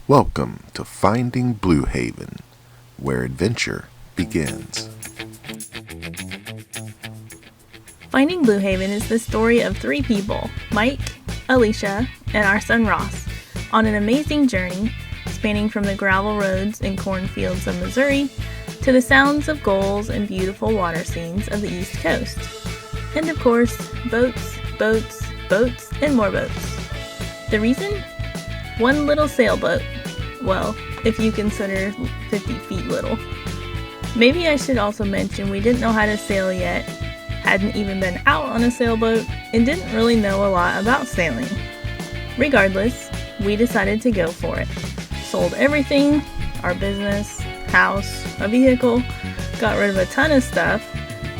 Welcome to Finding Blue Haven, where adventure begins. Finding Blue Haven is the story of three people, Mike, Alicia, and our son Ross, on an amazing journey spanning from the gravel roads and cornfields of Missouri to the sounds of gulls and beautiful water scenes of the East Coast. And of course, boats, boats, boats, and more boats. The reason? One little sailboat. Well, if you consider 50 feet little. Maybe I should also mention we didn't know how to sail yet, hadn't even been out on a sailboat, and didn't really know a lot about sailing. Regardless, we decided to go for it. Sold everything, our business, house, a vehicle, got rid of a ton of stuff,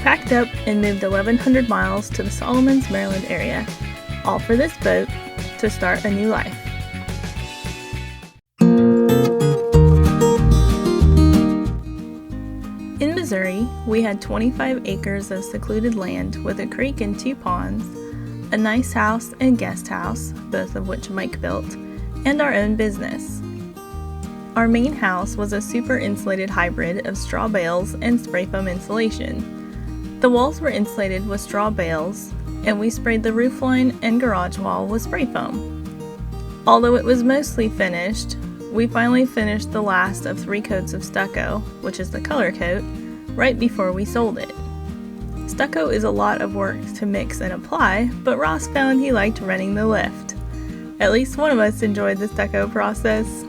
packed up and moved 1,100 miles to the Solomons, Maryland area, all for this boat to start a new life. In Missouri, we had 25 acres of secluded land with a creek and 2 ponds, a nice house and guest house, both of which Mike built, and our own business. Our main house was a super insulated hybrid of straw bales and spray foam insulation. The walls were insulated with straw bales, and we sprayed the roofline and garage wall with spray foam. Although it was mostly finished, we finally finished the last of 3 coats of stucco, which is the color coat, right before we sold it. Stucco is a lot of work to mix and apply, but Ross found he liked running the lift. At least one of us enjoyed the stucco process.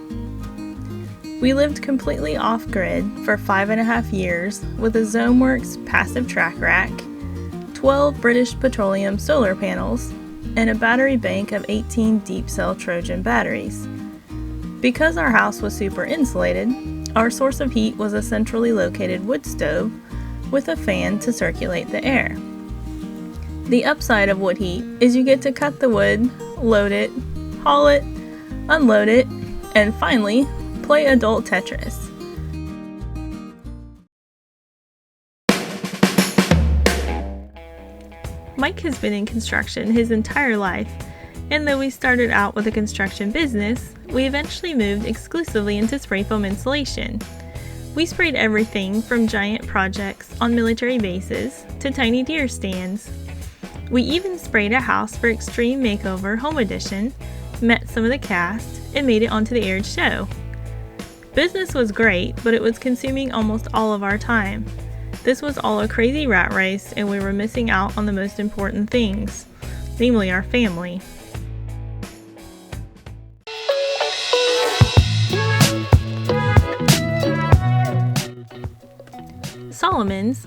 We lived completely off-grid for 5.5 years with a ZoneWorks passive track rack, 12 British Petroleum solar panels, and a battery bank of 18 deep cell Trojan batteries. Because our house was super insulated, our source of heat was a centrally located wood stove with a fan to circulate the air. The upside of wood heat is you get to cut the wood, load it, haul it, unload it, and finally, play adult Tetris. Mike has been in construction his entire life, and though we started out with a construction business, we eventually moved exclusively into spray foam insulation. We sprayed everything from giant projects on military bases to tiny deer stands. We even sprayed a house for Extreme Makeover Home Edition, met some of the cast, and made it onto the aired show. Business was great, but it was consuming almost all of our time. This was all a crazy rat race, and we were missing out on the most important things, namely our family.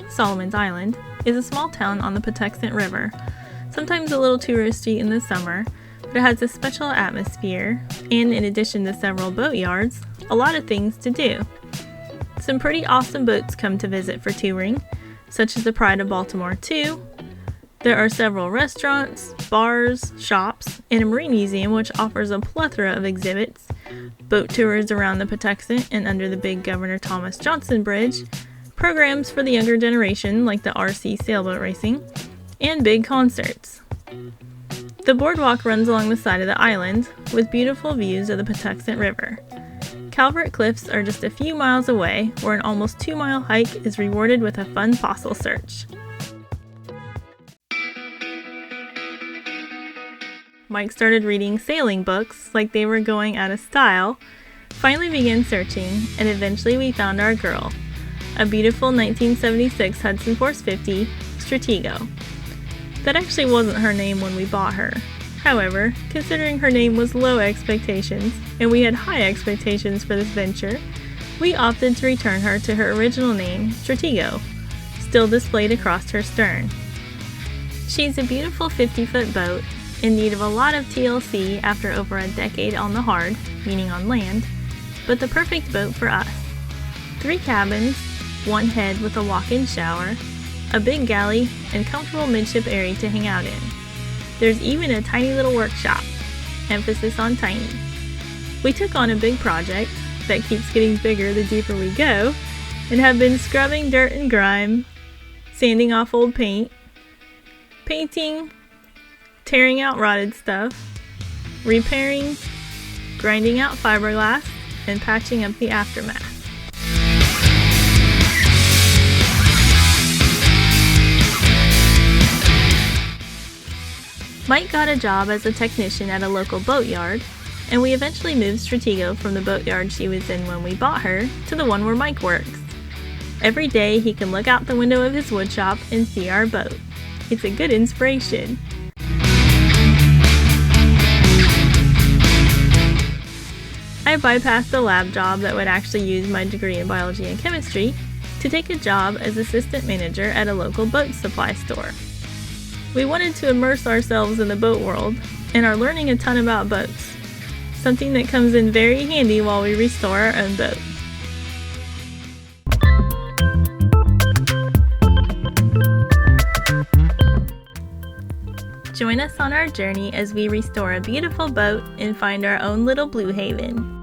Solomons Island, is a small town on the Patuxent River, sometimes a little touristy in the summer, but it has a special atmosphere, and in addition to several boat yards, a lot of things to do. Some pretty awesome boats come to visit for touring, such as the Pride of Baltimore II. There are several restaurants, bars, shops, and a marine museum which offers a plethora of exhibits, boat tours around the Patuxent and under the big Governor Thomas Johnson Bridge, programs for the younger generation like the RC sailboat racing, and big concerts. The boardwalk runs along the side of the island with beautiful views of the Patuxent River. Calvert Cliffs are just a few miles away, where an almost 2-mile hike is rewarded with a fun fossil search. Mike started reading sailing books like they were going out of style, finally began searching, and eventually we found our girl, a beautiful 1976 Hudson Force 50 Stratego. That actually wasn't her name when we bought her. However, considering her name was low expectations, and we had high expectations for this venture, we opted to return her to her original name, Stratego, still displayed across her stern. She's a beautiful 50-foot boat, in need of a lot of TLC after over a decade on the hard, meaning on land, but the perfect boat for us. 3 cabins, 1 head with a walk-in shower, a big galley, and comfortable midship area to hang out in. There's even a tiny little workshop, emphasis on tiny. We took on a big project that keeps getting bigger the deeper we go, and have been scrubbing dirt and grime, sanding off old paint, painting, tearing out rotted stuff, repairing, grinding out fiberglass, and patching up the aftermath. Mike got a job as a technician at a local boatyard, and we eventually moved Stratego from the boatyard she was in when we bought her to the one where Mike works. Every day he can look out the window of his woodshop and see our boat. It's a good inspiration. I bypassed a lab job that would actually use my degree in biology and chemistry to take a job as assistant manager at a local boat supply store. We wanted to immerse ourselves in the boat world and are learning a ton about boats, something that comes in very handy while we restore our own boat. Join us on our journey as we restore a beautiful boat and find our own little blue haven.